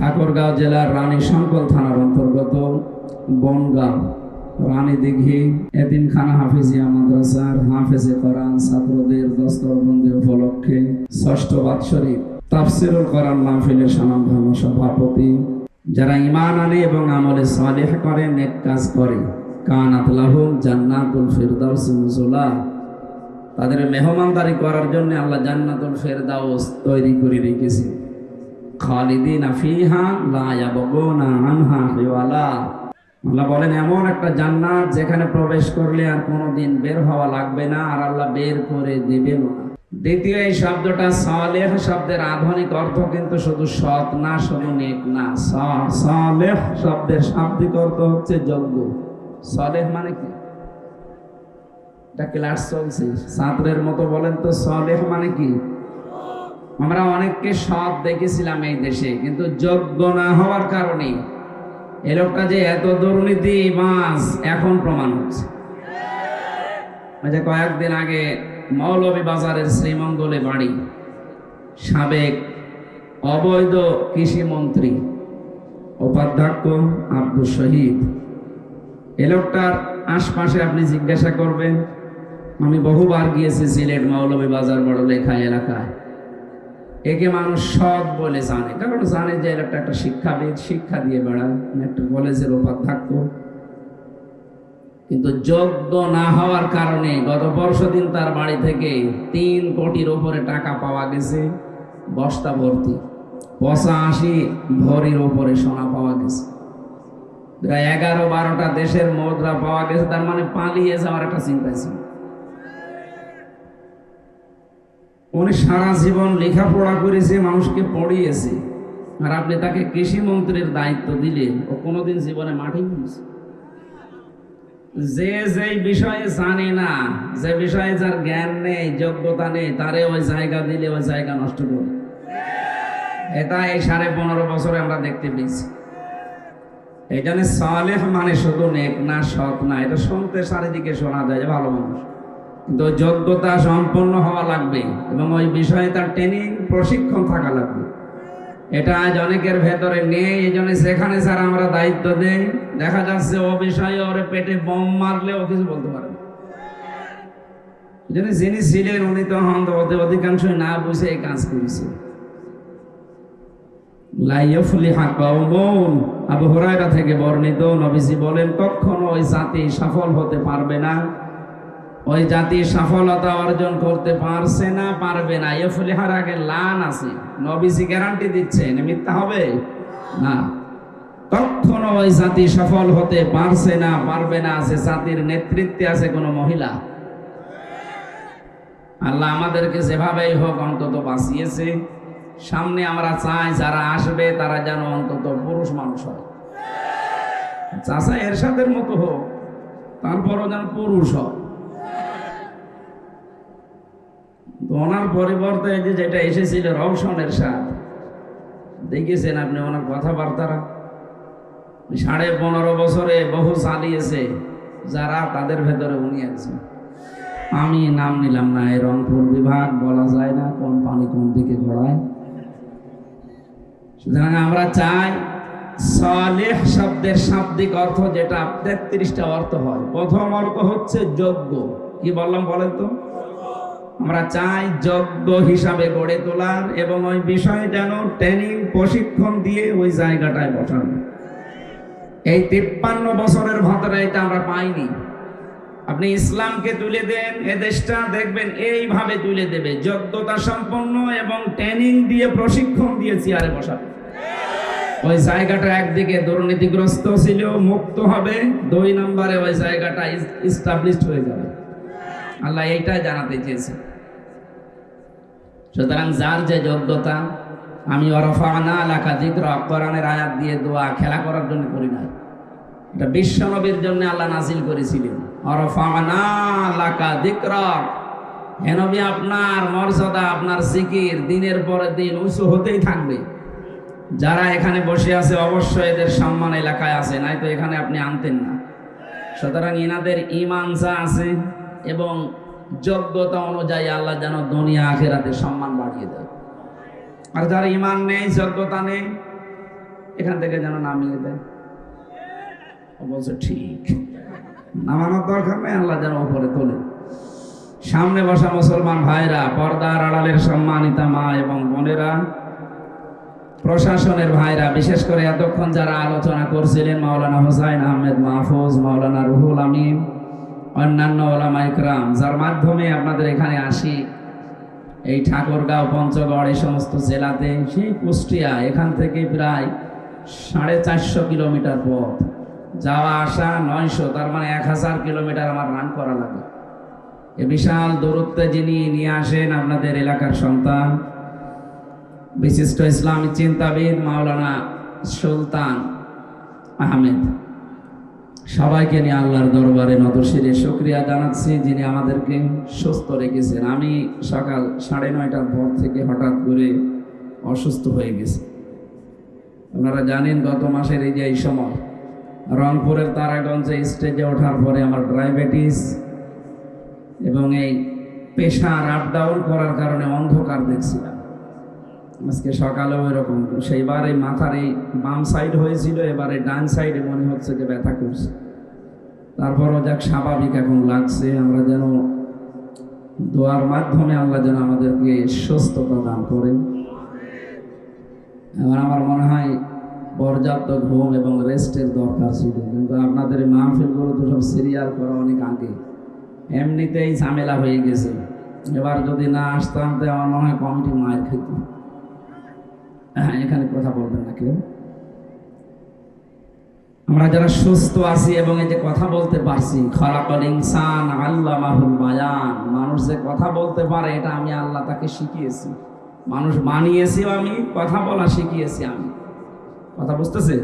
ঠাকুরগাঁও জেলার রানী শঙ্কল থানার অন্তর্গত বনগাঁ রানীদিঘি এতিমখানা হাফিজিয়া মাদ্রাসার হাফেজে কোরআন ছাত্রদের দস্তরবন্দি উপলক্ষে ষষ্ঠ বাৎসরিক তাফসিরুল কোরআন মাহফিলের স্বনামধন্য সভাপতি, যারা ঈমান আনে এবং আমলে সালেহ করে, নেক কাজ করে, কানাত লাহুম জান্নাতুল ফিরদাউস নুজুলা, তাদের মেহমানদারি করার জন্য আল্লাহ জান্নাতুল ফিরদাউস তৈরি করে রেখেছে। খালিদিনা ফিহা লা ইয়াবগুনা আনহা হিওয়ালা, আল্লাহ বলেন এমন একটা জান্নাত যেখানে প্রবেশ করলে আর কোনোদিন বের হওয়া লাগবে না, আর আল্লাহ বের করে দিবেন না। দ্বিতীয় এই শব্দটা সালেহ শব্দের আধুনিক অর্থ কিন্তু শুধু সৎ না, শুধু নেক না। সালেহ শব্দের শাব্দিক অর্থ হচ্ছে যোগ্য। সালেহ মানে কি? এটা ক্লাস চলছে, ছাত্রের মতো বলেন তো সালেহ মানে কি? আমরা অনেককে সৎ দেখেছিলাম এই দেশে, কিন্তু যোগ্য না হওয়ার কারণে এই লোকটা যে এত দুর্নীতি মাছ এখন প্রমাণ হচ্ছে। কয়েকদিন আগে মৌলভীবাজারের শ্রীমঙ্গলে বাড়ি, সাবেক অবৈধ কৃষি মন্ত্রী উপাধ্যক্ষ আব্দুল শহীদ, এ লোকটার আশপাশে আপনি জিজ্ঞাসা করবেন, আমি বহুবার গিয়েছি সিলেট মৌলভীবাজার বড় লেখা এলাকায়, একে মানুষ সৎ বলে জানে, কারণ জানে যে এর একটা শিক্ষাবিদ, শিক্ষা দিয়ে বেড়ায়, একটা কলেজের উপাধ্যক্ষ। কিন্তু যোগ্য না হওয়ার কারণে গত পরশুদিন তার বাড়ি থেকে 3 কোটির উপরে টাকা পাওয়া গেছে, বস্তা ভর্তি 85 ভরির উপরে সোনা পাওয়া গেছে, প্রায় 11-12টা দেশের মুদ্রা পাওয়া গেছে। তার মানে পালিয়ে যাওয়ার একটা চিন্তা ছিল। উনি সারা জীবন লেখাপড়া করেছে, মানুষকে পড়িয়েছে, আর আপনি তাকে কৃষি মন্ত্রীর দায়িত্ব দিলেন, ও কোনোদিন জীবনে মাঠে গিয়েছে। যে বিষয়ে জানে না, যে বিষয়ে যার জ্ঞান নেই, যোগ্যতা নেই, তারে ওই জায়গা দিলে ওই জায়গা নষ্ট করে। এটা এই 15.5 বছরে আমরা দেখতে পেয়েছি। এই জন্য সালেহ মানে শুধু নেক না, সৎ না। এটা শুনতে চারিদিকে শোনা যায় যে ভালো মানুষ, কিন্তু যোগ্যতা সম্পন্ন হওয়া লাগবে এবং ওই বিষয়ে তার ট্রেনিং, প্রশিক্ষণ থাকা লাগবে। এটা আজ অনেকের ভেতরে নেই। এই জন্য সেখানে স্যার আমরা দায়িত্ব দেই, দেখা যাচ্ছে ও বিষয়ে ওরে পেটে বোম মারলে ও কিছু বলতে পারে না। যিনি ছিলেন উনি তো অধিকাংশই না বুঝে এই কাজ করেছে। লা ইয়াফলিহা কওমুন, আবু হুরায়রা থেকে বর্ণিত, নবীজি বলেন কখনো ওই জাতি সফল হতে পারবে না, ওই জাতি সফলতা অর্জন করতে পারছে না, পারবে না। ইয়াফলিহার আগে লান আছে, নবীজি গ্যারান্টি দিচ্ছেন, মিথ্যা হবে না। কখনো ওই জাতি সফল হতে পারছে না, পারবে না। সে জাতির নেতৃত্বে আছে কোনো মহিলা। আল্লাহ আমাদেরকে যেভাবেই হোক অন্তত বাঁচিয়েছে। সামনে আমরা চাই যারা আসবে তারা যেন অন্তত পুরুষ মানুষ হয়, চাচা এরশাদের মতো হোক, তারপরও যেন পুরুষ হয়। ওনার পরিবর্তে এই যে যেটা এসেছিল রওশন এরশাদ, দেখেছেন আপনি ওনার কথাবার্তারা? 15.5 বছরে বহু চালিয়েছে যারা, তাদের ভেতরে উনি একজন। আমি নাম নিলাম না, এই রংপুর বিভাগ বলা যায় না কোন পানি কোন দিকে ঘোরায়। সুতরাং আমরা চাই সালেহ শব্দের শাব্দিক অর্থ যেটা 33টা অর্থ হয়, প্রথম অর্থ হচ্ছে যোগ্য। কি বললাম বলেন তো? আমরা চাই যোগ্য হিসাবে গড়ে তোলার এবং ওই বিষয়ে যেন ট্রেনিং, প্রশিক্ষণ দিয়ে ওই জায়গাটায় বসানো। এই 53 বছরের ভেতরে এটা আমরা পাইনি। আপনি ইসলামকে তুলে দেন, এ দেশটা দেখবেন এইভাবে তুলে দেবে, যোগ্যতা সম্পন্ন এবং ট্রেনিং দিয়ে, প্রশিক্ষণ দিয়ে চেয়ারে বসাবে। ওই জায়গাটা একদিকে দুর্নীতিগ্রস্ত ছিল, মুক্ত হবে, 2 নম্বরে ওই জায়গাটা এস্টাবলিশড হয়ে যাবে। আল্লাহ এইটাই জানাতে চেয়েছে। সুতরাং যার যে যোগ্যতা, আমি ওয়ারাফা'না লাকা যিকরাক, কোরআনের আয়াত দিয়ে দোয়া খেলা করার জন্য করি না, এটা বিশ্ব নবীর জন্য আল্লাহ নাজিল করেছিলেন। ওয়ারাফা'না লাকা যিকরাক, হে নবী আপনার মর্যাদা, আপনার জিকির দিনের পরে দিন উঁচু হতেই থাকবে। যারা এখানে বসে আছে অবশ্যই এদের সম্মান এলাকায় আছে, নাই তো এখানে আপনি আনতেন না। সুতরাং ইনাদের ঈমান যা আছে এবং যোগ্যতা অনুযায়ী আল্লাহ যেন দুনিয়া আখিরাতে সম্মান বাড়িয়ে দেয়। আর যার ঈমান নেই, যোগ্যতা নেই, এখান থেকে যেন নামিয়ে দেয়। ও বলছে ঠিক, নামানোর দরকার নেই, আল্লাহ যেন উপরে তোলে। সামনে বসা মুসলমান ভাইরা, পর্দার আড়ালের সম্মানিতা মা এবং বোনেরা, প্রশাসনের ভাইরা, বিশেষ করে এতক্ষণ যারা আলোচনা করছিলেন, মাওলানা হুসাইন আহমেদ মাহফুজ, মাওলানা রুহুল আমিন, অন্যান্য ওলামা ইকরাম, যার মাধ্যমে আপনাদের এখানে আসি, এই ঠাকুরগাঁও, পঞ্চগড়, এই সমস্ত জেলাতে, সেই কুষ্টিয়া, এখান থেকে প্রায় 450 কিলোমিটার পথ, যাওয়া আসা 900, তার মানে 1000 কিলোমিটার আমার রান করা লাগে। এ বিশাল দূরত্বে যিনি নিয়ে আসেন আপনাদের এলাকার সন্তান, বিশিষ্ট ইসলামী চিন্তাবিদ মাওলানা সুলতান আহমেদ, সবাইকে নিয়ে আল্লাহর দরবারে নতশিরে শুকরিয়া জানাচ্ছি, যিনি আমাদেরকে সুস্থ রেখেছেন। আমি সকাল 9:30টার পর থেকে হঠাৎ করে অসুস্থ হয়ে গেছি। আপনারা জানেন গত মাসের এই সময় রংপুরের তারাগঞ্জে স্টেজে ওঠার পরে আমার ডায়াবেটিস এবং এই প্রেশার আপ ডাউন করার কারণে অন্ধকার দেখছিলাম। আজকে সকালেও এরকম, সেইবার এই মাথার এই বাম সাইড হয়েছিল, এবারে ডান সাইডে মনে হচ্ছে যে ব্যথা করছে। তারপরও যাক স্বাভাবিক এখন লাগছে। আমরা যেন দোয়ার মাধ্যমে আল্লাহ যেন আমাদেরকে সুস্থতা দান করেন। এবার আমার মনে হয় পর্যাপ্ত ঘুম এবং রেস্টের দরকার ছিল, কিন্তু আপনাদের মাহফিলগুলো তো সব সিরিয়াল করা অনেক আগে, এমনিতেই ঝামেলা হয়ে গেছে। এবার যদি না আসতাম তো আমার মনে হয় কমিটি মায়ের খেত। এখানে কথা বলবেন না কেউ। আমরা যারা সুস্থ আছি এবং এই যে কথা বলতে পারছি, খলাকাল ইনসান আল্লামাহুল বায়ান, মানুষ যে কথা বলতে পারে এটা আমি আল্লাহ তাকে শিখিয়েছি। মানুষ বানিয়েছিও আমি, কথা বলা শিখিয়েছি আমি। কথা বুঝতেছে?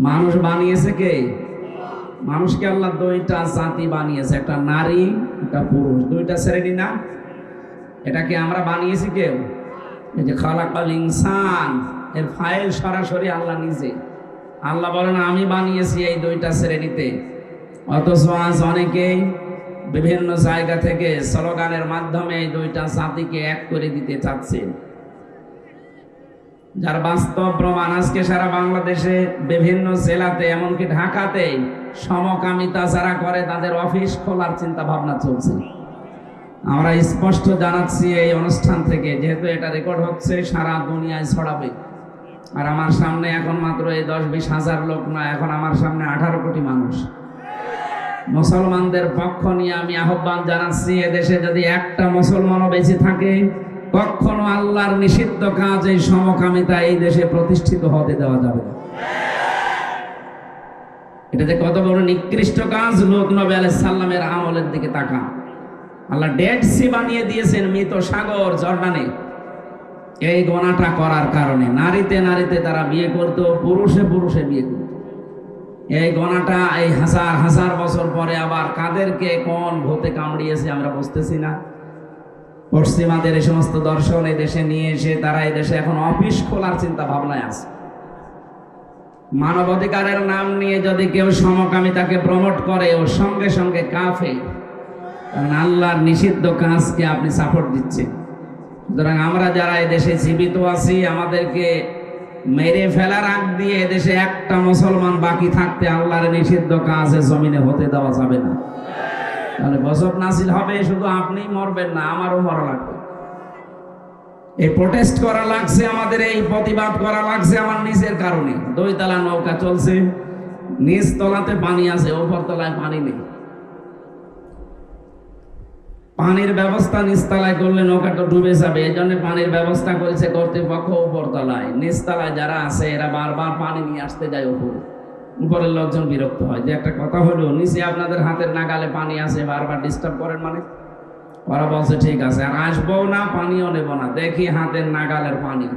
মানুষ বানিয়েছে কে? মানুষকে আল্লাহ দুইটা জাতি বানিয়েছে, একটা নারী, একটা পুরুষ, দুইটা শ্রেণী না? এটাকে আমরা বানিয়েছি কেউ? এই যে খলাকাল ইনসান, এর ফাইল সরাসরি আল্লাহ নিজে। আল্লাহ বলেন আমি বানিয়েছি এই দুইটা শ্রেণীতে। অথচ আজ অনেকেই বিভিন্ন জায়গা থেকে স্লোগানের মাধ্যমে এই দুইটা জাতিকে এক করে দিতে চাচ্ছে, যার বাস্তব প্রমাণ আজকে সারা বাংলাদেশে বিভিন্ন জেলাতে, এমনকি ঢাকাতে সমকামিতা যারা করে তাদের অফিস খোলার চিন্তা ভাবনা চলছে। আমরা স্পষ্ট জানাচ্ছি এই অনুষ্ঠান থেকে, যেহেতু এটা রেকর্ড হচ্ছে, সারা দুনিয়ায় ছড়াবে। আর আমার সামনে এখন মাত্র এই 10-20 হাজার লোক না, এখন আমার সামনে 18 কোটি মানুষ। মুসলমানদের পক্ষ নিয়ে আমি আহ্বান জানাচ্ছি, এদেশে যদি একটা মুসলমানও বেঁচে থাকে, কখনো আল্লাহর নিষিদ্ধ কাজ এই সমকামিতা এই দেশে প্রতিষ্ঠিত হতে দেওয়া যাবে না। এটা যে কত বড় নিকৃষ্ট কাজ। লূত নবী আলাইহিস সালামের আমলের দিকে তাকা। আল্লাহ ডেড সি বানিয়ে দিয়েছেন, মৃত সাগর জর্ডানে, এই গোনাটা করার কারণে। নারীতে নারীতে তারা বিয়ে করত, পুরুষে পুরুষে বিয়ে করত। এই গোনাটা এই হাজার হাজার বছর পরে আবার কাদেরকে কোন ভূতে কামড়িয়েছে আমরা বুঝতেছি না। পশ্চিমাদের এই সমস্ত দর্শন এই দেশে নিয়ে এসে তারা এই দেশে এখন অফিস খোলার চিন্তা ভাবনায় আছে। মানবাধিকারের নাম নিয়ে যদি কেউ সমকামিতাকে প্রমোট করে, ওর সঙ্গে সঙ্গে কাফের, কারণ আল্লাহর নিষিদ্ধ কাজকে আপনি সাপোর্ট দিচ্ছেন। সুতরাং আমরা যারা এই দেশে জীবিত আছি, আমাদেরকে মেরে ফেলার আগ দিয়ে এদেশে একটা মুসলমান বাকি থাকতে আল্লাহর নিষিদ্ধ কাজে জমিনে হতে দেওয়া যাবে না। তাহলে গজব নাজিল হবে, শুধু আপনিই মরবেন না, আমারও মরা লাগবে। এই প্রোটেস্ট করা লাগছে, আমাদের এই প্রতিবাদ করা লাগছে আমার নিজের কারণে। 2 তলা নৌকা চলছে, নিচ তলাতে পানি আছে, উপর তলায় পানি নেই। পানির ব্যবস্থা নিচতলায় করলে নৌকাটা ডুবে যাবে, এই জন্য পানির ব্যবস্থা করেছে কর্তৃপক্ষ উপরতলায়। নিচতলায় যারা আছে এরা বারবার পানি নিয়ে আসতে যায় উপরে। উপরের লোকজন বিরক্ত হয় যে একটা কথা হলো, নিচে আপনাদের হাতের নাগালে পানি আছে, বারবার ডিস্টার্ব করেন মানে। ওরা বলছে ঠিক আছে, আর আসবো না, পানিও নেব না, দেখি হাতের নাগালের পানি।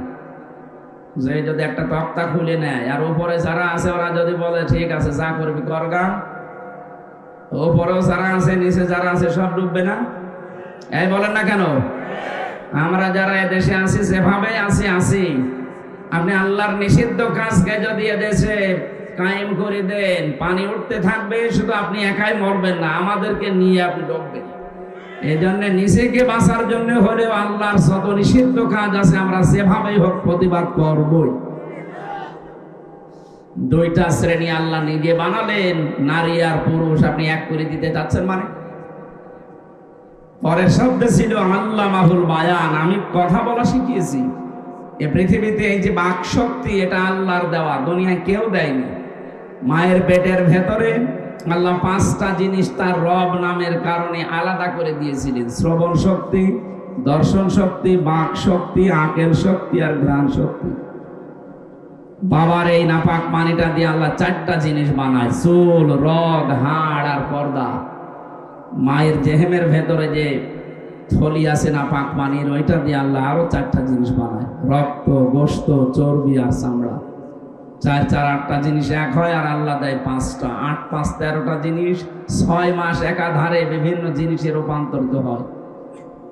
যে যদি একটা তক্তা খুলে নেয়, আর উপরে যারা আছে ওরা যদি বলে ঠিক আছে যা করবি করগা, উপরেও যারা আছে নিচে যারা আছে সব ডুববে না? এই বলেন না কেন? আমরা যারা এদেশে আছি যেভাবে আছি, আপনি আল্লাহর নিষিদ্ধ কাজকে যদি এদেশে কায়েম করে দেন, পানি উঠতে থাকবে, শুধু আপনি একাই মরবেন না, আমাদেরকে নিয়ে আপনি ডুববেন। এই জন্য নিজেকে বাঁচার জন্য হলেও আল্লাহর যত নিষিদ্ধ কাজ আছে আমরা যেভাবেই হোক প্রতিবাদ করবই। দুইটা শ্রেণী আল্লাহ নিজে বানালেন, নারী আর পুরুষ, আপনি এক করে দিতে চাচ্ছেন মানে? পরের শব্দ ছিল আল্লাহ মাহুল বায়ান, আমি কথা বলা শিখিয়েছি। এ পৃথিবীতে এই যে বাক শক্তি, এটা আল্লাহর দেওয়া, দুনিয়ায় কেউ দেয়নি। মায়ের পেটের ভেতরে আল্লাহ 5টা জিনিস তার রব নামের কারণে আলাদা করে দিয়েছিলেন: শ্রবণ শক্তি, দর্শন শক্তি, বাক শক্তি, আকেল শক্তি আর ঘ্রাণ শক্তি। বাবার এই নাপাক পানিটা দিয়ে আল্লাহ 4টা জিনিস বানায়: চুল, রগ, হাড় আর পর্দা। মায়ের জেহেমের ভেতরে যে থলি আছে নাপাক পানির, ওইটা দিয়ে আল্লাহ আরো 4টা জিনিস বানায়: রক্ত, গোশত, চর্বি আর চামড়া। 4 4 8টা জিনিস এক হয়, আর আল্লাহ দেয় 5টা। 8 5 13টা জিনিস 6 মাস একাধারে বিভিন্ন জিনিসে রূপান্তরিত হয়।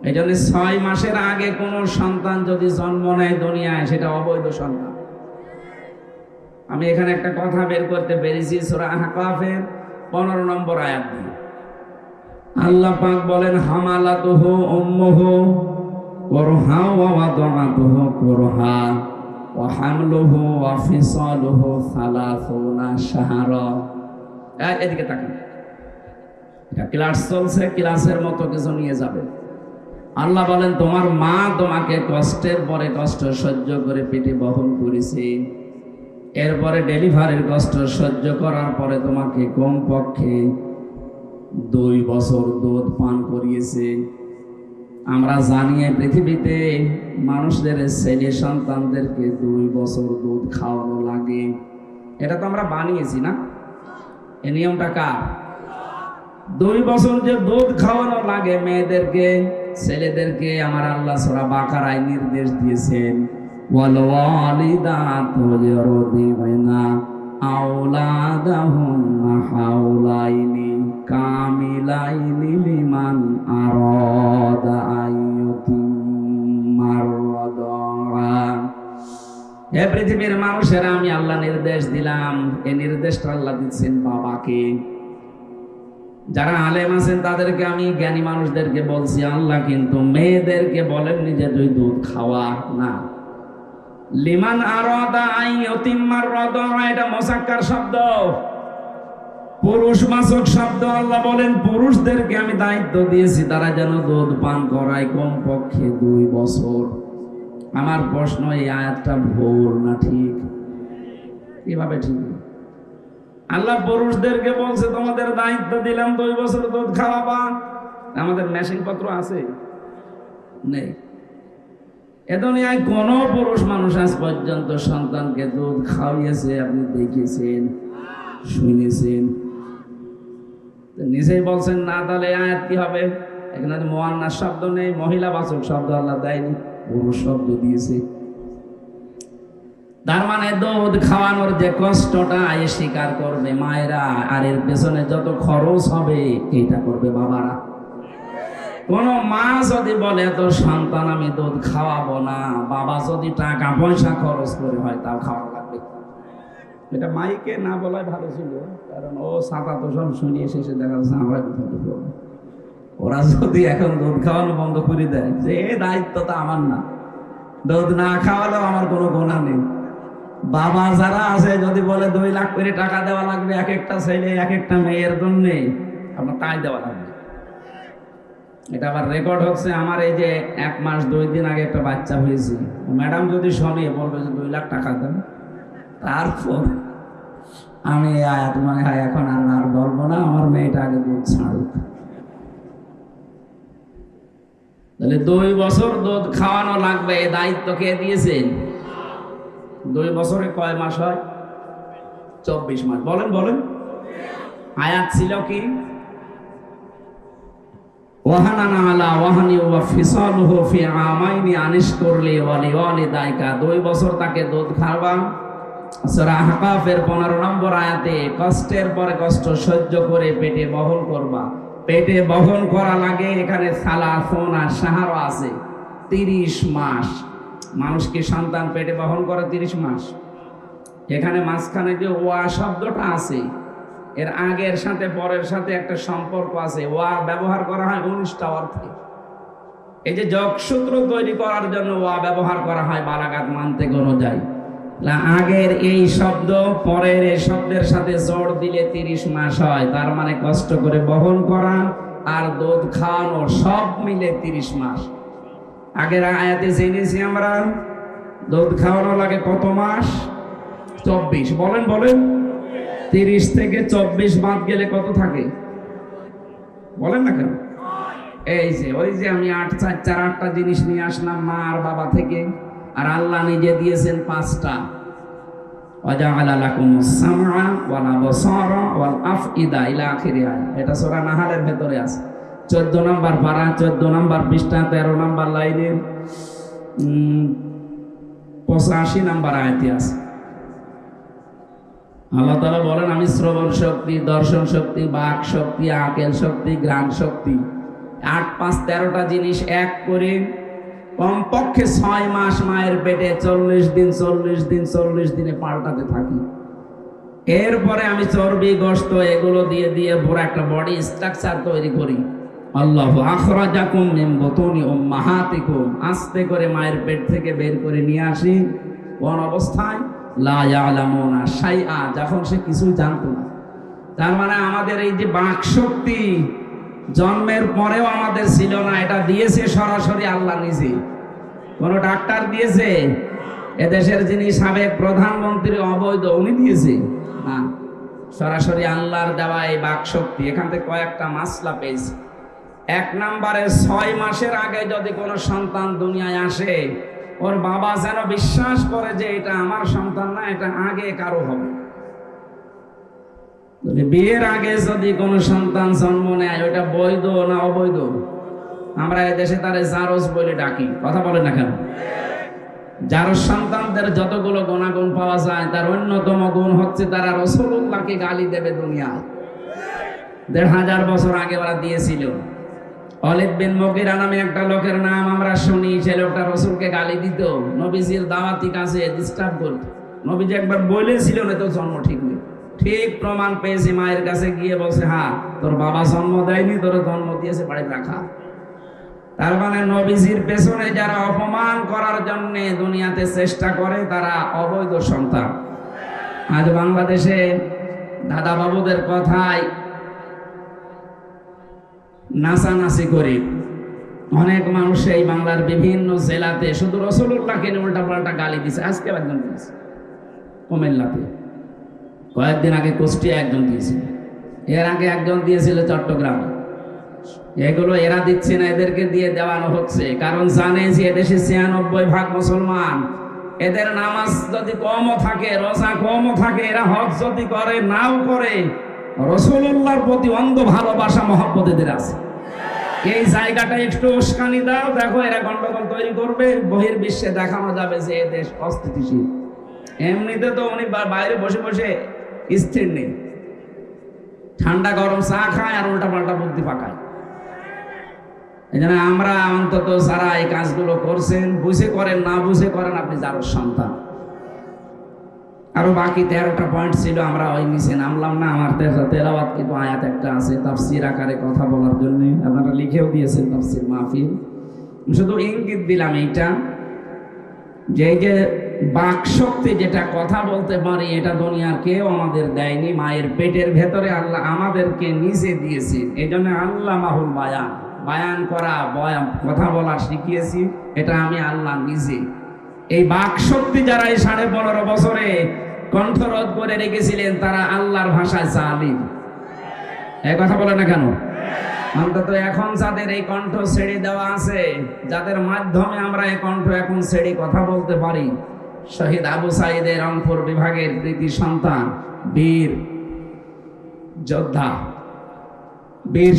এই জন্য 6 মাসের আগে কোন সন্তান যদি জন্ম নেয় দুনিয়ায়, সেটা অবৈধ সন্তান। আমি এখানে একটা কথা বের করতে পেরেছি সূরা আহকাফের 15 নম্বর আয়াত দিয়ে। আল্লাহ পাক বলেন, হামালাতুহু উম্মুহু কুরহা ওয়া ওয়াদাআতুহু কুরহা ওয়া হামলুহু ওয়া ফিসালুহু 30 শাহরা। এদিকে তাকান, এটা ক্লাস চলছে, ক্লাসের মতো কিছু নিয়ে যাবে। আল্লাহ বলেন, তোমার মা তোমাকে কষ্টের পরে কষ্ট সহ্য করে পেটে বহন করেছে, এরপরে ডেলিভারির কষ্ট সহ্য করার পরে তোমাকে কমপক্ষে 2 বছর দুধ পান করিয়েছে। আমরা জানি পৃথিবীতে মানুষদের ছেলে সন্তানদেরকে 2 বছর দুধ খাওয়ানো লাগে। এটা তো আমরা বানিয়েছি না? এই নিয়মটা কার? 2 বছর যে দুধ খাওয়ানো লাগে মেয়েদেরকে, ছেলেদেরকে, আমার আল্লাহ সূরা বাকারায় নির্দেশ দিয়েছেন, ওয়াল ওয়ালিদাতু ইউরদিউনা আওলাদাহুন্না হাওলাইনি কামিলাইনি লিমান আরাদা আইয়ুতিম্মার রাদা। হে পৃথিবীর মানুষেরা, আমি আল্লাহ নির্দেশ দিলাম। এই নির্দেশটা আল্লাহ দিচ্ছেন বাবাকে। যারা আলেম আছেন তাদেরকে, আমি জ্ঞানী মানুষদেরকে বলছি, আল্লাহ কিন্তু মেয়েদেরকে বলেননি যে তুই দুধ খাওয়া না। লিমান আরাদা আইয়ুতিম্মার রাদা, এটা মুসাক্কার শব্দ, পুরুষবাচক শব্দ। আল্লাহ বলেন, পুরুষদেরকে আমি দায়িত্ব দিয়েছি তারা যেন দুধ পান করায় কমপক্ষে 2 বছর। আমার প্রশ্ন, এই আয়াতটা ভুল না ঠিক? কিভাবে ঠিক? আল্লাহ পুরুষদেরকে বলছে, তোমাদের দায়িত্ব দিলাম 2 বছর দুধ খাওয়াবা। আমাদের মেশিন পত্র আছে? নেই। এ দুনিয়ায় কোন পুরুষ মানুষ আজ পর্যন্ত সন্তানকে দুধ খাওয়িয়েছে আপনি দেখেছেন, শুনেছেন? নিজেই বলছেন না, তাহলে আয়াত কি হবে? এখানে মুআন্নাস শব্দ নেই, মহিলাবাচক শব্দ আল্লাহ দেয়নি, পুরুষ শব্দ দিয়েছে। তার মানে দুধ খাওয়ানোর যে কষ্টটা এ স্বীকার করবে মায়েরা, আর এর পেছনে যত খরচ হবে এটা করবে বাবারা। কোন মা যদি বলে তো সন্তান আমি দুধ খাওয়াবো না, বাবা যদি টাকা পয়সা খরচ করে হয় তাও খাওয়া লাগবে। এটা মাইকে না বলাই ভালো ছিল, কারণ ও সাতা তো সব শুনিয়ে শেষে দেখা যাচ্ছে আমরা বিপদে পড়বো। ওরা যদি এখন দুধ খাওয়ানো বন্ধ করে দেয়, যে এই দায়িত্বটা আমার না, দুধ না খাওয়ালেও আমার কোনো গুনাহ নেই। বাবা যারা আছে যদি বলে 2 লাখ করে টাকা দেওয়া লাগবে এক একটা ছেলে এক একটা মেয়ের জন্য, আপনার তাই দেওয়া লাগবে। এটা আবার রেকর্ড হচ্ছে। আমার এই যে 1 মাস 2 দিন আগে একটা বাচ্চা হয়েছে, ম্যাডাম যদি শোনে বলবে যে 2 লাখ টাকা দেন। তারপর আমি আয়াত মনে হয় এখন আর বলবো না, আমার মেয়েটা আগে দুধ ছাড়ুক। তাহলে 2 বছর দুধ খাওয়ানো লাগবে, এই দায়িত্ব কে দিয়েছেন? 2 বছরে কয় মাস হয়? 24 মাস। বলেন বলেন, আয়াত ছিল কি? ওয়াহানানা আলা ওয়াহানি ওয়া ফিসালুহু ফি আমাইনি আনিশকুরলি ওয়া লিওয়ালিদাইকা। 2 বছর তাকে দুধ খাওয়াবা। সূরা আহকাফের 15 নম্বর আয়াতে, কষ্টের পরে কষ্ট সহ্য করে পেটে বহন করবা। পেটে বহন করা লাগে, এখানে সালাসুনা শাহরা আছে, 30 মাস। মানুষকে সন্তান পেটে বহন করে 30 মাস। এখানে মাঝখানে যে ওয়া শব্দটা আছে, এর আগের সাথে পরের সাথে একটা সম্পর্ক আছে। ওয়া ব্যবহার করা হয় 19টা অর্থে। এই যে যোগসূত্র তৈরি করার জন্য ওয়া ব্যবহার করা হয় বালাগাত মানতে অনুযায়ী। আগের এই শব্দ পরের এই শব্দের সাথে জোড় দিলে 30 মাস হয়, তার মানে কষ্ট করে বহন করা আর দুধ খাওয়ানো সব মিলে 30 মাস। আগের আয়াতে জেনেছি আমরা দুধ খাওয়ানো লাগে কত মাস? 24। বলেন বলেন, 30 থেকে 24 বাদ গেলে কত থাকে বলেন না কেন? এই যে ওই যে আমি 8 জিনিস নিয়ে আসলাম মা আর বাবা থেকে, আর আল্লাহ নিজে দিয়েছেন 5টা। ওয়াজআলা লাকুমুস সামআ ওয়াল আবসারা ওয়াল আফইদা ইলা আখিরি আয়াত। এটা সূরা নাহলের ভেতরে আছে, 14 নম্বর পারা, 14 নম্বর পৃষ্ঠা, 13 নম্বর লাইনের 85 নম্বর আয়াতে আছে। আল্লাহ তাআলা বলেন, আমি শ্রবণ শক্তি, দর্শন শক্তি, বাক শক্তি, আকেল শক্তি, ঘ্রাণ শক্তি, 8 5 13টা জিনিস এক করে কমপক্ষে 6 মাস মায়ের পেটে 40 দিন 40 দিন 40 দিনে পাল্টাতে থাকি। এরপরে আমি চর্বি গোশত এগুলো দিয়ে দিয়ে পুরো একটা বডি স্ট্রাকচার তৈরি করি। আল্লাহু আখরাজাকুম মিন বুতুনি উম্মাহাতিকুম, আস্তে করে মায়ের পেট থেকে বের করে নিয়ে আসি। কোন অবস্থায়? লা ইয়ালামুনা শাইআ, যখন সে কিছুই জানতো না। তার মানে আমাদের এই যে বাক শক্তি জন্মের পরেও আমাদের ছিল না, এটা দিয়েছে সরাসরি আল্লাহ নিজে। কোন ডাক্তার দিয়েছে? এদেশের যিনি সাবেক প্রধানমন্ত্রী অবৈধ, উনি দিয়েছে না, সরাসরি আল্লাহর দেওয়া এই বাক শক্তি। এখান থেকে কয়েকটা মাসলা পেয়েছে। 1 নম্বরে 6 মাসের আগে যদি কোনো সন্তান দুনিয়ায় আসে, ওর বাবা যেন বিশ্বাস করে যে এটা আমার সন্তান না, এটা আগে কারো হবে। বিয়ের আগে যদি কোনো সন্তান জন্ম নেয়, ওটা বৈধ না অবৈধ? আমরা এদেশে তারে জারজ বলে ডাকি, কথা বলে না কেন? জারজ সন্তানদের যতগুলো গুণাগুণ পাওয়া যায়, তার অন্যতম গুণ হচ্ছে তারা রাসূলুল্লাহকে গালি দেবে দুনিয়ায়। 1500 বছর আগে ওরা দিয়েছিল। ওয়ালিদ বিন মুগীরা নামে একটা লোকের নাম আমরা শুনি, সে লোকটা রাসূলকে গালি দিত, নবীজির দাওয়াতি কাজে ডিস্টার্ব করত। নবীজি একবার বলেছিল না তো জন্ম ঠিক নেই, ঠিক প্রমাণ পেয়েছে, মায়ের কাছে গিয়ে বলছে, হ্যাঁ তোর বাবা জন্ম দেয়নি, তোর জন্ম দিয়েছে বাড়িতে রাখা। তার মানে নবীজির পেছনে যারা অপমান করার জন্য দুনিয়াতে চেষ্টা করে, তারা অবৈধ সন্তান। আজ বাংলাদেশে দাদা বাবুদের কথায় নাচানাচি করে অনেক মানুষ এই বাংলার বিভিন্ন জেলাতে শুধু রাসূলুল্লাহকে নিয়ে উল্টা পাল্টা গালি দিছে। আজকে একজন দিয়েছে কুমিল্লাতে, কয়েকদিন আগে কুষ্টিয়া একজন দিয়েছিল, এর আগে একজন দিয়েছিল চট্টগ্রামে। এগুলো এরা দিচ্ছে না, এদেরকে দিয়ে দেওয়ানো হচ্ছে, কারণ জানে যে এদেশে 96% মুসলমান। এদের নামাজ যদি কমও থাকে, রোজা কমও থাকে, এরা হজ যদি করে নাও করে, রাসূলুল্লাহর প্রতি অন্ধ ভালোবাসা মহব্বত এদের আছে। এই জায়গাটা একটু উস্কানি দাও, দেখো এরা গন্ডগোল তৈরি করবে, বহির্বিশ্বে দেখানো যাবে যে এদেশ অস্থিতিশীল। এমনিতে তো উনি বাইরে বসে বসে স্থির নেই, ঠান্ডা গরম চা খায় আর উল্টা পাল্টা বুদ্ধি পাকায়। এই জন্য আমরা অন্তত যারা এই কাজগুলো করছেন, বুঝে করেন না বুঝে করেন, আপনি যার সন্তান। আরো বাকি 13টা পয়েন্ট ছিল, আমরা ওই নিচে নামলাম না। আমার তেলাওয়াত কিন্তু আয়াত একটা আছে তাফসীর আকারে কথা বলার জন্য, আপনারা লিখেও দিয়েছেন তাফসীর মাহফিল। শুধু ইঙ্গিত দিলাম এইটা, যে বাক শক্তি যেটা কথা বলতে পারি, এটা দুনিয়ার কেউ আমাদের দেয়নি। মায়ের পেটের ভেতরে আল্লাহ আমাদেরকে নিজে দিয়েছে। এই জন্য আল্লাহ মাহুল বায়ান, বায়ান করা, কথা বলা শিখিয়েছি, এটা আমি আল্লাহ নিজে। এই বাক শক্তি যারা এই 15.5 বছরে কণ্ঠরোধ করে রেখেছিলেন, তারা আল্লাহর ভাষায় জালিম। এই কথা বলে না কেন? অন্তত এখন যাদের এই কণ্ঠ ছেড়ে দেওয়া আছে, যাদের মাধ্যমে আমরা এই কণ্ঠ এখন ছেড়ে কথা বলতে পারি, শহীদ আবু সাঈদের রংপুর বিভাগের কৃতি সন্তান, বীর যোদ্ধা, বীর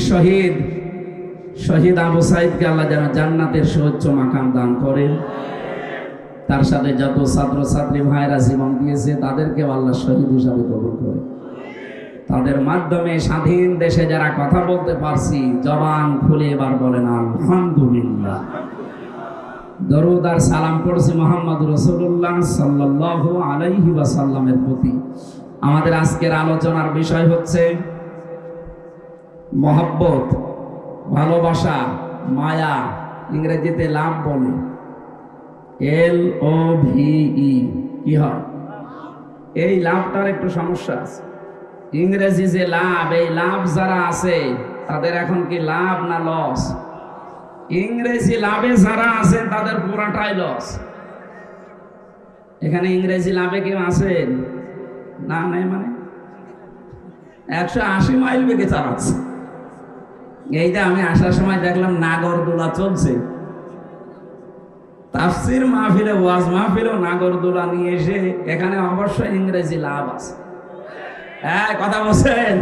শহীদ আবু সাঈদকে আল্লাহ যেন জান্নাতের সুউচ্চ মাকাম দান করেন। তার সাথে যত ছাত্র ছাত্রী ভাইরা জীবন দিয়েছে, তাদেরকেও আল্লাহ শহীদ হিসাবে কবুল করে। তাদের মাধ্যমে স্বাধীন দেশে যারা কথা বলতে পারছি, জবান খুলে এবার বলেন আলহামদুলিল্লাহ। দরুদ আর সালাম পড়ছি মুহাম্মদ রাসূলুল্লাহ সাল্লাল্লাহু আলাইহি ওয়াসাল্লামের প্রতি। আমাদের আজকের আলোচনার বিষয় হচ্ছে মহব্বত, ভালোবাসা, মায়া, ইংরেজিতে লাভ বলে, LOVE। কি হয়? এই লাভটার একটু সমস্যা আছে। ইংরেজি যে লাভ, এই লাভ যারা আছে তাদের এখন কি লাভ না লস? ইংরেজি লাভে যারা আছেন তাদের পুরাটাই লস। এখানে ইংরেজি লাভে কেউ আছেন না? নাই মানে 180 মাইল বেগে চালাচ্ছে। এইটা আমি আসার সময় দেখলাম নাগরদোলা চলছে। তাফসির মাহফিলে, ওয়াজ মাহফিলেও নাগরদোলা নিয়ে এসে এখানে অবশ্যই ইংরেজি লাভ আছে। হ্যাঁ, কথা বলছেন।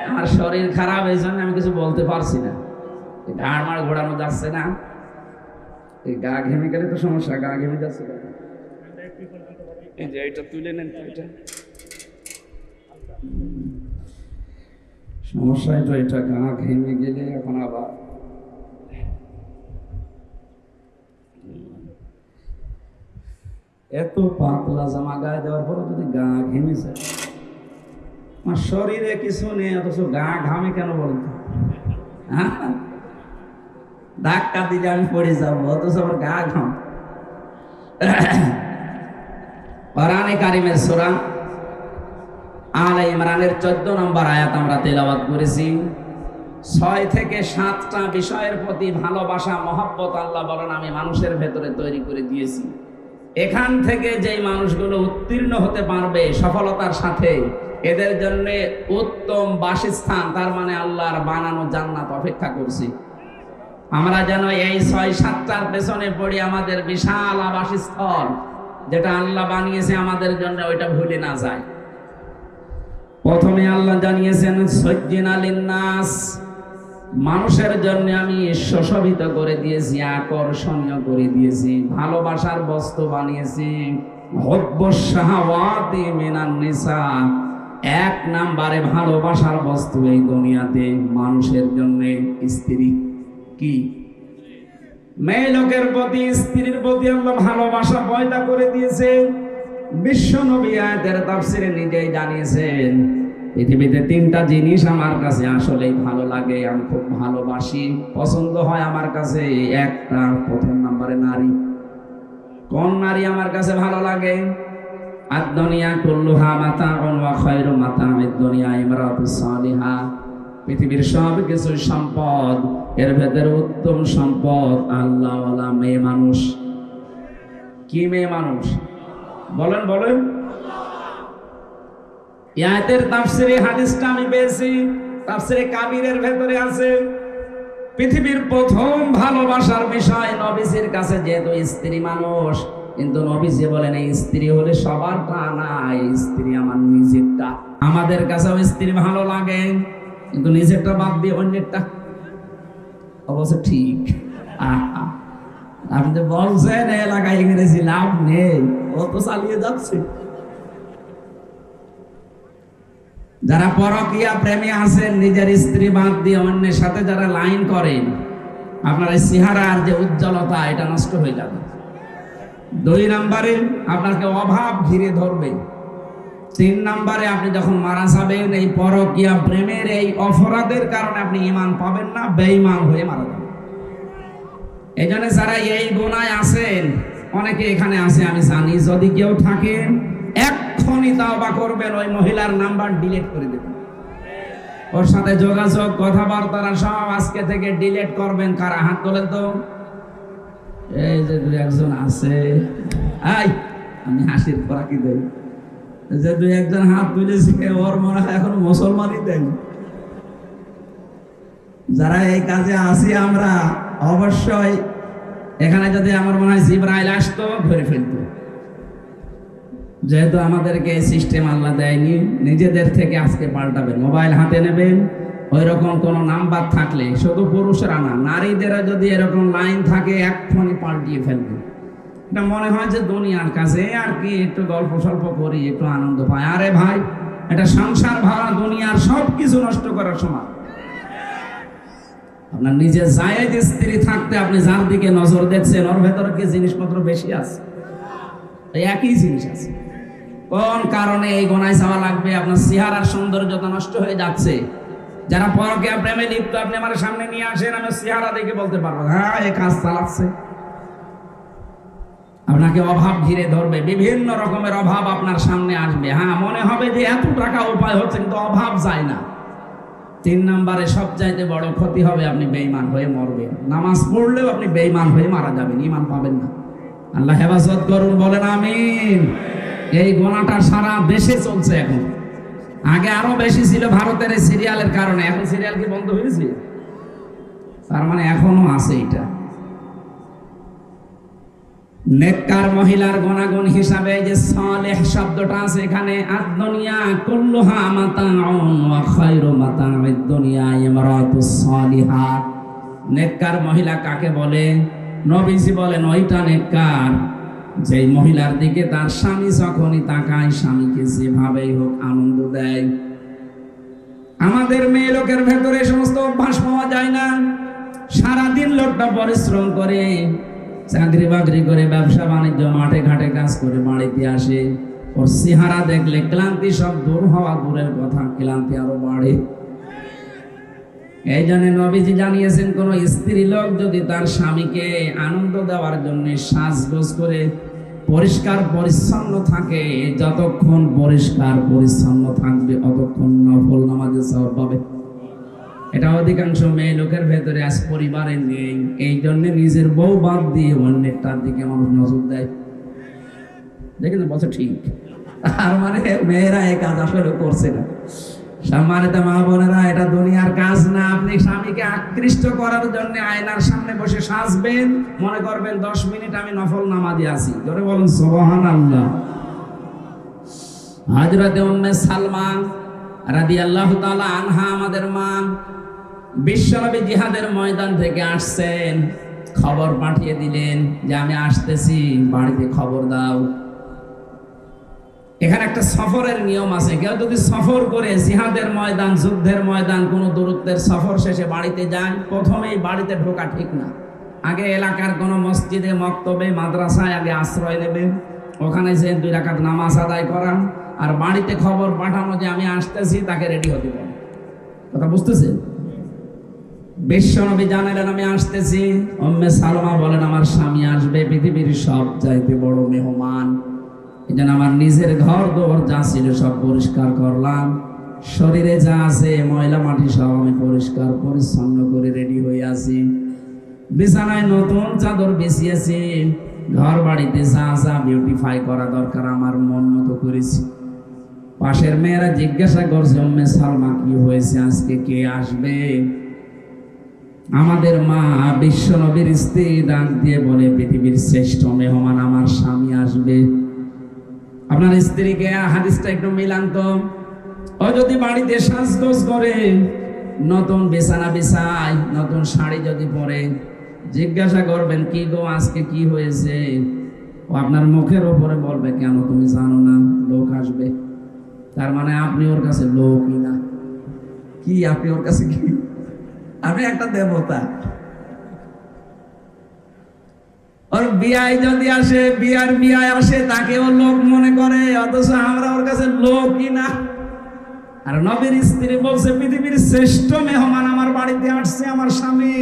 আমার শরীর খারাপ, এই জন্য আমি কিছু বলতে পারছি না। ঘাড় মাড় ঘোরানো যাচ্ছে না। এই গা ঘেমে গেলে তো সমস্যা। গা ঘেমে যাচ্ছে, এই যে এটা তুলে নেন তো, এটা সমস্যাই তো এটা। গা ঘেমে গেলে এখন আবার এত পাতলা জামা গায়ে দেওয়ার পরে যদি গা ঘেমে যায়, আমার শরীরে কিছু নেই অথচ গা ঘামে কেন বলতো? ধাক্কা দিলে আমি পড়ে যাবো, অথচ আমার গা ঘাম। কোরআনে কারিমের সূরা আলে ইমরানের 14 নম্বর আয়াত আমরা তেলাওয়াত করেছি। 6 থেকে 7টা বিষয়ের প্রতি ভালোবাসা, মহব্বত আল্লাহ বলেন আমি মানুষের ভেতরে তৈরি করে দিয়েছি। এখান থেকে যেই মানুষগুলো উত্তীর্ণ হতে পারবে সফলতার সাথে, এদের জন্য উত্তম বাসস্থান, তার মানে আল্লাহর বানানো জান্নাত অপেক্ষা করছে। আমরা যেন এই 6-7টার পেছনে পড়ি, আমাদের বিশাল আবাসস্থল যেটা আল্লাহ বানিয়েছে আমাদের জন্য, ওইটা ভুলে না যায়। প্রথমে আল্লাহ জানিয়েছেন সজ্জিনা লিন্নাস, মানুষের জন্য আমি সুশোভিত করে দিয়েছি, আকর্ষণীয় করে দিয়েছি, ভালোবাসার বস্তু বানিয়েছি। হুব্বুশ শাহাওয়াতি মিনান নিসা, 1 নম্বরে ভালোবাসার বস্তু এই দুনিয়াতে মানুষের জন্য স্ত্রী। কি? মেয়ে লোকের প্রতি, স্ত্রীর প্রতি আল্লাহ ভালোবাসা পয়দা করে দিয়েছে। বিশ্ব নবী আয়াতের তাফসিরে নিজেই জানিয়েছেন, পৃথিবীতে 3টা জিনিস আমার কাছে আসলেই ভালো লাগে, আমি খুব ভালোবাসি, পছন্দ হয় আমার কাছে। একটা, প্রথম নম্বরে নারী। কোন নারী আমার কাছে ভালো লাগে? আদ-দুনিয়া কুল্লুহা মাতাউন ওয়া খায়রু মাতাউদ দুনিয়া ইমরাতুস সালিহা, পৃথিবীর সব কিছু সম্পদ, এর ভেতরে উত্তম সম্পদ আল্লাহওয়ালা মেয়ে মানুষ। কি মেয়ে মানুষ? বলেন বলেন। আয়াতের তাফসিরে হাদিসটা আমি পেয়েছি, তাফসিরে কাবীরের ভেতরে আছে। পৃথিবীর প্রথম ভালোবাসার বিষয় নবীজির কাছে, যেহেতু স্ত্রী মানুষ, কিন্তু নবীজি বলেন এই স্ত্রী হলে সবারটা না, এই স্ত্রী আমার নিজেরটা। আমাদের কাছেও স্ত্রী ভালো লাগে, কিন্তু নিজেরটা বাদ দিয়ে অন্যেরটা। অবশ্য ঠিক। আপনি যে বলছেন এলাকায় ইংরেজি লাভ নেই, ও তো চালিয়ে যাচ্ছে। যারা পরকীয়া প্রেমে আছেন, নিজের স্ত্রী বাদ দিয়ে অন্যের সাথে যারা লাইন করেন, আপনার এই চেহারার যে উজ্জ্বলতা, এটা নষ্ট হয়ে যাবে। 2 নম্বরে আপনাকে অভাব ঘিরে ধরবে। 3 নম্বরে আপনি যখন মারা যাবেন, এই পরকীয়া প্রেমের এই অপরাধের কারণে আপনি ঈমান পাবেন না, বেঈমান হয়ে মারা যাবেন। এই জন্য যারা এই গুনায় আছেন, অনেকে এখানে আছে আমি জানি, যদি কেউ থাকেন এক্ষুনি তাওবা করবেন, ওই মহিলার নাম্বার ডিলিট করে দেবেন, ওর সাথে যোগাযোগ, কথাবার্তা সব আজকে থেকে ডিলিট করবেন। কারা হাত তোলেন তো? এই যে 2-1জন আছে। আমি হাসির খোরাকি দেই, যে 2-1জন হাত তুলেছে, ওর মনে হয় এখন মুসলমানই দেন। যারা এই কাজে আছি আমরা, অবশ্যই এখানে যদি আমার মনে হয় জিবরাইল আসতো, ধরে ফেলতো। যেহেতু আমাদেরকে সিস্টেম আল্লাহ দেয়নি, নিজেদের থেকে আজকে পাল্টাবেন। মোবাইল হাতে নেবেন, ওই রকম কোনো নাম্বার থাকলে, শুধু পুরুষরা না, নারীদেরও যদি এরকম লাইন থাকে, এক্ষুনি পাল্টিয়ে ফেলবেন। এটা মনে হয় যে দুনিয়ার কাছে আর কি, একটু গল্প সল্প করি, একটু আনন্দ পাই। আরে ভাই, এটা সংসার ভাড়া, দুনিয়ার সব কিছু নষ্ট করার সময়। আপনার নিজে জায়েজ স্ত্রী থাকতে আপনি যার দিকে নজর দেখছেন, ওর ভেতরে কি জিনিসপত্র বেশি আছে? একই জিনিস আছে। কোন কারণে এই গোনায় যাওয়া লাগবে? আপনার চেহারার সৌন্দর্যতা নষ্ট হয়ে যাচ্ছে। যারা পরকীয়া প্রেমে লিপ্ত, আপনি আমার সামনে নিয়ে আসেন, আমি চেহারা দেখে বলতে পারবো হ্যাঁ, এই কাজ চালাচ্ছে। আপনাকে অভাব ঘিরে ধরবে, বিভিন্ন রকমের অভাব আপনার সামনে আসবে। হ্যাঁ, মনে হবে যে এত টাকা উপায় হচ্ছে, কিন্তু অভাব যায় না। 3 নম্বরে সবচাইতে বড় ক্ষতি হবে, আপনি বেঈমান হয়ে মরবেন। নামাজ পড়লেও আপনি বেঈমান হয়ে মারা যাবেন, ঈমান পাবেন না। আল্লাহ হেফাজত করুন, বলেন আমিন। এই গোনাটা সারা দেশে চলছে এখন। আগে আরো বেশি ছিল ভারতের এই সিরিয়ালের কারণে, এখন সিরিয়াল কি বন্ধ হয়েছে? তার মানে এখনো আছে এটা। নেককার মহিলার গুণাগুণ হিসাবে যে সালেহ শব্দটা আছে এখানে, আদ-দুনিয়া কুল্লুহা মাতাউন ওয়া খায়রু মাতাউদ দুনিয়া ইমরাতুস সালিহা। নেককার মহিলা কাকে বলে? নবীজি বলেন ওইটা নেককার যেই মহিলার দিকে তার স্বামী যখনই তাকায়, স্বামীকে যেভাবেই হোক আনন্দ দেয়। আমাদের মেয়ে লোকের ভেতরে সমস্ত অভ্যাস পাওয়া যায় না। সারাদিন লোকটা পরিশ্রম করে, চাকরি বাকরি করে, ব্যবসা বাণিজ্য, মাঠে ঘাটে কাজ করে বাড়িতে আসে, ওর চেহারা দেখলে ক্লান্তি সব দূর হওয়া দূরের কথা, ক্লান্তি আরো বাড়ে। এই জন্য নবীজি জানিয়েছেন, কোন স্ত্রী লোক যদি তার স্বামীকে আনন্দ দেওয়ার জন্য সাজগোজ করে পরিষ্কার পরিচ্ছন্ন থাকে, যতক্ষণ পরিষ্কার পরিচ্ছন্ন থাকবে ততক্ষণ নফল নামাজের সওয়াব পাবে। এটা অধিকাংশ মেয়ে লোকের ভেতরে আজ পরিবারে নেই। এই জন্য নিজের বউ বাদ দিয়ে অন্যেরটার দিকে মানুষ নজর দেয়। দেখেন বলছে ঠিক, তার মানে মেয়েরা এই কাজ আসলে করছে না। সম্মানিত মা বোনেরা, এটা দুনিয়ার কাজ না। আপনি স্বামীকে আকৃষ্ট করার জন্য আয়নার সামনে বসে সাজবেন, মনে করবেন 10 মিনিট আমি নফল নামাজে আছি। জোরে বলুন সুবহানাল্লাহ। হযরতে উম্মে সালমা রাদিয়াল্লাহু তাআলা আনহা, আমাদের মা, বিশ্বনবী জিহাদের ময়দান থেকে আসছেন, খবর পাঠিয়ে দিলেন যে আমি আসতেছি, বাড়িতে খবর দাও। এখানে একটা সফরের নিয়ম আছে। কেউ যদি সফর করে জিহাদের ময়দান, যুদ্ধের ময়দান, কোন দূরত্বের সফর শেষে বাড়িতে যান, প্রথমেই বাড়িতে ঢোকা ঠিক না। আগে এলাকার কোন মসজিদে, মক্তবে, মাদ্রাসায় আগে আশ্রয় নেবেন, ওখানে যে 2 রাকাত নামাজ আদায় করান, আর বাড়িতে খবর পাঠানো যে আমি আসতেছি, তাকে রেডি হতে বলেন। কথা বুঝতেছেন? বিশ্বনবী জানালেন আমি আসতেছি। উম্মে সালমা বলেন আমার স্বামী আসবে, পৃথিবীর সবচাইতে বড় মেহমান। এজন্য আমার নিজের ঘর দোর যা ছিল সব পরিষ্কার করলাম, শরীরে যা আছে ময়লা মাটি সব আমি পরিষ্কার পরিচ্ছন্ন করে রেডি হয়ে আছি। বিছানায় নতুন চাদর বিছিয়েছি, ঘর বাড়িতে যা যা বিউটিফাই করা দরকার আমার মন মতো করেছি। পাশের মেয়েরা জিজ্ঞাসা করছে উম্মে সালমা কি হয়েছে, আজকে কে আসবে? আমাদের মা বিশ্বনবীর স্ত্রী ডাক দিয়ে বলে পৃথিবীর শ্রেষ্ঠ মেহমান আমার স্বামী আসবে। আপনার স্ত্রীকে হাদিসটা একটু মিলান তো। ও যদি বাড়িতে সাজগোজ করে, নতুন বিছানা বিছায়, নতুন শাড়ি যদি পরে, জিজ্ঞাসা করবেন কি গো আজকে কি হয়েছে, ও আপনার মুখের উপরে বলবে কেন তুমি জানো না লোক আসবে। তার মানে আপনি ওর কাছে লোকই না। কি আপনি ওর কাছে কি? আপনি একটা দেবতা। ওর বিয়ায় যদি আসে, বিয়ায় আসে, তাকে ও লোক মনে করে, অথচ আমরা ওর কাছে লোকই না। আর নবীর স্ত্রী বলছে পৃথিবীর শ্রেষ্ঠ মেহমান আমার বাড়িতে আসছে, আমার স্বামী।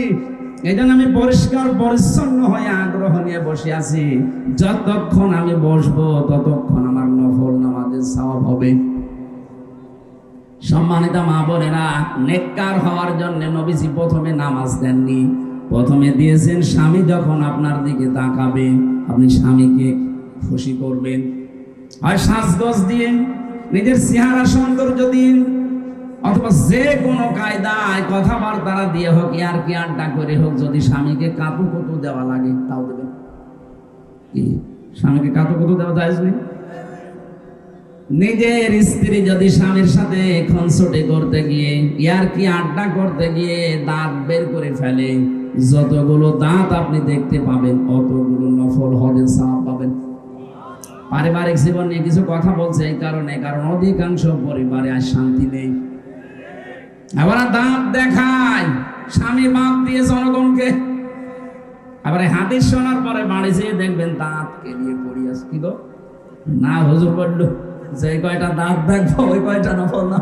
এই জন্য আমি পরিষ্কার পরিচ্ছন্ন হয়ে আগ্রহ নিয়ে বসে আছি। যতক্ষণ আমি বসবো ততক্ষণ আমার নফল নামাজের সওয়াব হবে। সম্মানিত মা বোনেরা, নেককার হওয়ার জন্য নবীজি প্রথমে নামাজ দেননি, প্রথমে দিয়েছেন স্বামী যখন আপনার দিকে তাকাবে আপনি স্বামীকে খুশি করবেন। হয় সাজগোজ দিয়ে, নিজের চেহারা সৌন্দর্য দিন, অথবা যে কোনো কায়দায় কথাবার্তা দিয়ে হোক, আর কি আড্ডা করে হোক, যদি স্বামীকে কাতুকুতু দেওয়া লাগে তাও দেবেন। কি স্বামীকে কাতুকুতু দেওয়া জায়েজ নেই? নিজের স্ত্রী যদি স্বামীর সাথে খুনসুটি করতে গিয়ে, ইয়ার কি আড্ডা করতে গিয়ে দাঁত বের করে ফেলে, যতগুলো দাঁত আপনি দেখতে পাবেন অতগুলো নফল হজের সওয়াব পাবেন। পারিবারিক জীবন নিয়ে কিছু কথা বলছে এই কারণে, কারণ অধিকাংশ পরিবারে আর শান্তি নেই। আবার দাঁত দেখায় স্বামী বাদ দিয়ে জনগণকে। আবার হাদিস শোনার পরে বাড়ি যেয়ে দেখবেন দাঁত কেলিয়ে পড়ি আছে। কি গো না হুজুর বললো যে কয়টা দাঁত দেখবো ওই কয়টা নফল না।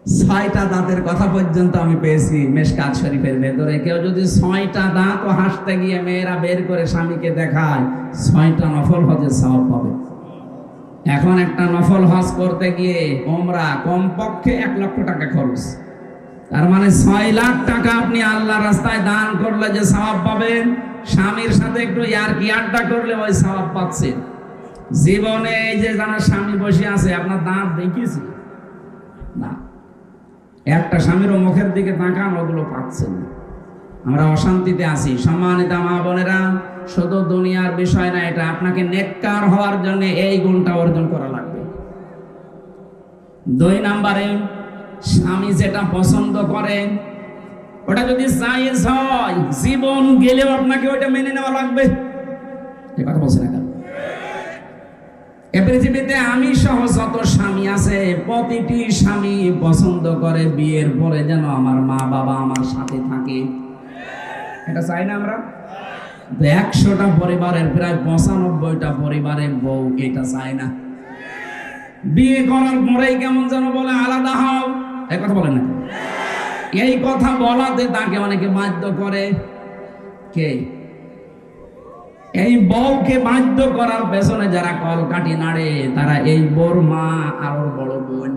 6টা দাঁতের কথা পর্যন্ত আমি পেয়েছি মিশকাত শরীফের ভেতরে। কেউ যদি 6টা দাঁত ও হাসতে গিয়ে মেয়েরা বের করে স্বামীকে দেখায়, 6টা নফল হজের সওয়াব পাবে। এখন একটা নফল হজ করতে গিয়ে ওমরা কমপক্ষে 1 লক্ষ টাকা খরচ, তার মানে 6 লাখ টাকা আপনি আল্লাহর রাস্তায় দান করলে যে সওয়াব পাবেন, স্বামীর সাথে একটু ইয়ারকি আড্ডা করলে ওই সওয়াব পাচ্ছেন। জীবনে এই যে যারা স্বামী বসে আছে, আপনার দাঁত দেখিয়েছি না, একটা স্বামীর মুখের দিকে তাকান, ওগুলো পাচ্ছেন না। আমরা অশান্তিতে আছি। সম্মানিত মা বোনেরা, শুধু দুনিয়ার বিষয় না, এটা আপনাকে নেককার হওয়ার জন্য এই গুণটা অর্জন করা লাগবে। 2 নম্বরে, স্বামী যেটা পছন্দ করে ওটা যদি জায়েজ হয়, জীবন গেলেও আপনাকে ওটা মেনে নেওয়া লাগবে। এই কথা বলছেন না কেন? এ পৃথিবীতে আমি সহ যত স্বামী আছে, প্রতিটি স্বামী পছন্দ করে বিয়ের পরে যেন আমার মা বাবা আমার সাথে থাকে। এটা চাই না আমরা? 100টা পরিবারের প্রায় 95টা পরিবারের বউ এটা চায় না। বিয়ে করার পরেই কেমন যেন বলে আলাদা হও, এই কথা বলেন না? এই কথা বলাতে তাকে অনেকে বাধ্য করে। কে? এই বউকে বাধ্য করার পেছনে যারা কলকাঠি নাড়ে, তারা এই বউর মা আর ওর বড় বোন।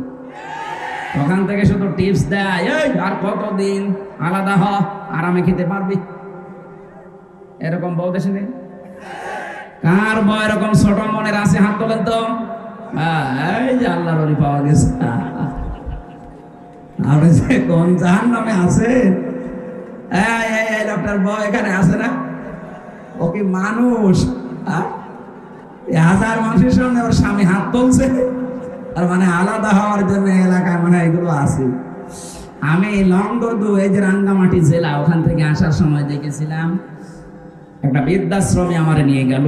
ওখান থেকে শুধু টিপস দেয়, এই আর কতদিন আলাদা হ, আরামে খেতে পারবি। এরকম বউ দেশে নেই? কার বউ এরকম ছোট মনের আছে? হাত তোলেন তো। এই যে আল্লাহর ওলি পাওয়া গেছে। আপনি যে কোন জাহান্নামে আছে, এই লোকটার বউ এখানে আছে না? ও কি মানুষ? 1000 মানুষের সামনে ওর স্বামী হাত তুলছে, আর মানে আলাদা হওয়ার জন্য এলাকায় মানে এগুলো আছে। আমি লংগদু, এই যে রাঙ্গামাটি জেলা, ওখান থেকে আসার সময় দেখেছিলাম একটা বৃদ্ধাশ্রমে আমার নিয়ে গেল।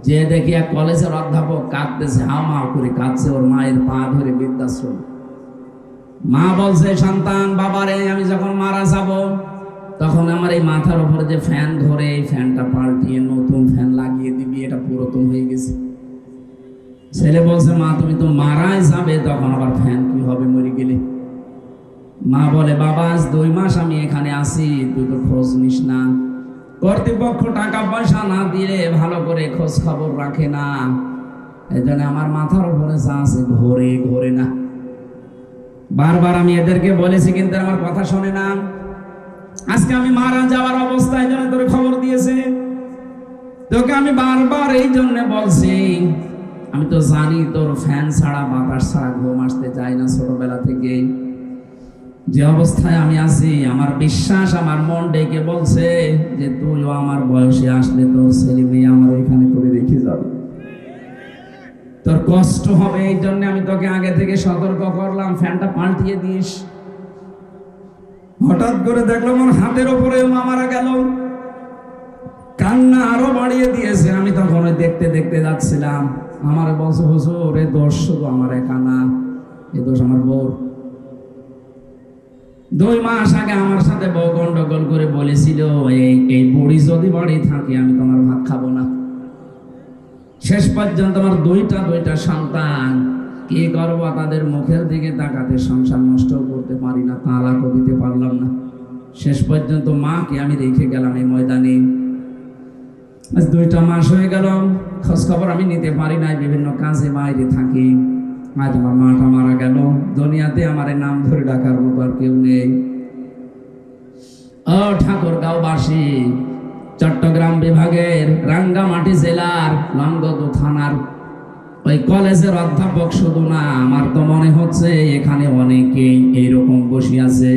যে দেখি এক কলেজের অধ্যাপক কাঁদতেছে, হাওমাও করে কাঁদছে, ওর মায়ের পা ধরে বৃদ্ধাশ্রম। মা বলছে, সন্তান বাবারে, আমি যখন মারা যাব তখন আমার এই মাথার উপরে যে ফ্যান ধরে, এই ফ্যানটা পাল্টিয়ে নতুন ফ্যান লাগিয়ে দিবি, এটা পুরাতন হয়ে গেছে। ছেলে বলছে, মা তুমি তো মারাই যাবে, তখন আবার ফ্যান কি হবে মরে গেলে? মা বলে, বাবা আজ 2 মাস আমি এখানে আছি, তুই তো খোঁজ নিস না। কর্তৃপক্ষ টাকা পয়সা না দিলে ভালো করে খোঁজ খবর রাখে না, এই জন্য আমার মাথার উপরে যা আছে ঘোরে ঘোরে না। বারবার আমি এদেরকে বলেছি, কিন্তু আমার কথা শোনে না। আজকে আমি মারা যাওয়ার অবস্থায় জন্য তোর খবর দিয়েছে। তোকে আমি বারবার এই জন্য বলছি, আমি তো জানি তোর ফ্যান ছাড়া বাতাস ছাড়া ঘুম আসতে চাই না ছোটবেলা থেকে। যে অবস্থায় আমি আছি, আমার বিশ্বাস, আমার মন ডেকে বলছে যে তুইও আমার বয়সে আসলে তোর ছেলে মেয়ে আমার এখানে তোকে রেখে যাবে, তোর কষ্ট হবে। এই জন্য আমি তোকে আগে থেকে সতর্ক করলাম, ফ্যানটা পাল্টিয়ে দিস। হঠাৎ করে দেখলাম আমার হাতের উপরে মা মারা গেল, কান্না আরো বাড়িয়ে দিয়েছে। আমি তখন দেখতে দেখতে যাচ্ছিলাম। আমার বলছে, হুজুর এ দোষ শুধু আমার একা না, এ দোষ আমার বউর। 2 মাস আগে আমার সাথে বউ গন্ডগোল করে বলেছিল, এই বুড়ি যদি বাড়ি থাকে আমি তোমার ভাত খাবো না। শেষ পর্যন্ত আমার 2টা সন্তান, কি করবো, তাদের মুখের দিকে তাকাতে সংসার নষ্ট করতে পারি না, তালাকও দিতে পারলাম না। শেষ পর্যন্ত মাকে আমি রেখে গেলাম এই ময়দানে। আজ 2টা মাস হয়ে গেল, খোঁজ খবর আমি নিতে পারি নাই, বিভিন্ন কাজে বাইরে থাকি। আজ আমার মাটা মারা গেল, দুনিয়াতে আমার নাম ধরে ডাকার মতো আর কেউ নেই। ও ঠাকুরগাঁওবাসী, চট্টগ্রাম বিভাগের রাঙ্গামাটি জেলার লংগদু থানার ওই কলেজের অধ্যাপক শুধু না, আমার তো মনে হচ্ছে এখানে অনেকেই এইরকম বসে আছে।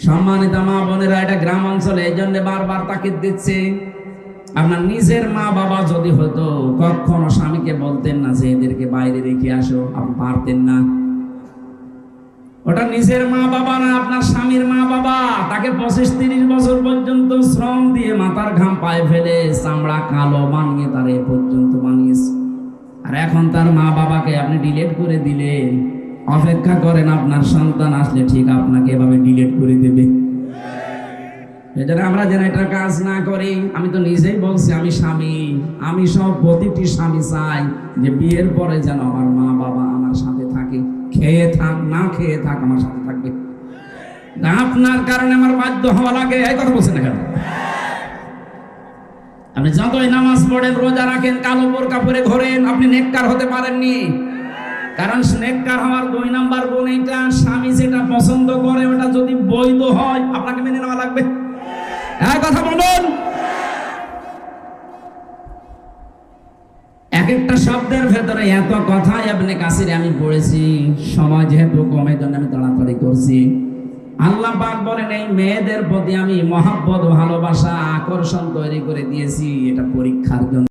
সম্মানিত মা বোনেরা, এটা গ্রাম অঞ্চলে, এই জন্য বারবার তাকিদ দিচ্ছে। আপনার নিজের মা বাবা যদি হতো, কখনো স্বামীকে বলতেন না যে এদেরকে বাইরে রেখে আসো, আপনি পারতেন না। ওটা নিজের মা বাবা না, আপনার স্বামীর মা বাবা। তাকে 25-30 বছর পর্যন্ত শ্রম দিয়ে মাথার ঘাম পায়ে ফেলে চামড়া কালো বানিয়ে তার এ পর্যন্ত বানিয়েছে। আর এখন তার মা বাবাকে আপনি ডিলিট করে দিলেন। অপেক্ষা করেন, আপনার সন্তান আসলে ঠিক আপনাকে এভাবে ডিলিট করে দেবে। এজন্য আমরা যেন এটা কাজ না করি। আমি তো নিজেই বলছি, আমি স্বামী, আমি সব প্রতিটি স্বামী চাই যে বিয়ের পরে যেন আমার মা বাবা খেয়ে থাক না খেয়ে থাক আমার সাথে থাকবে। আপনার কারণে আমার বাধ্য হওয়া লাগে, এই কথা বলছেন না কেন? আপনি যতই নামাজ পড়েন, রোজা রাখেন, কালো বোরকা পরে ঘোরেন, আপনি নেককার হতে পারেননি। কারণ নেককার হওয়ার 2 নাম্বার গুণ এইটা, স্বামী যেটা পছন্দ করে ওটা যদি বৈধ হয় আপনাকে মেনে নেওয়া লাগবে। এই কথা বলুন। এক একটা শব্দের ভেতরে এত কথা ইবনে কাসিরে আমি পড়েছি, সময় যেহেতু কমে জন্য আমি তাড়াতাড়ি করছি। আল্লাহ পাক বলেন এই মেয়েদের প্রতি আমি মহব্বত, ভালোবাসা, আকর্ষণ তৈরি করে দিয়েছি, এটা পরীক্ষার জন্য।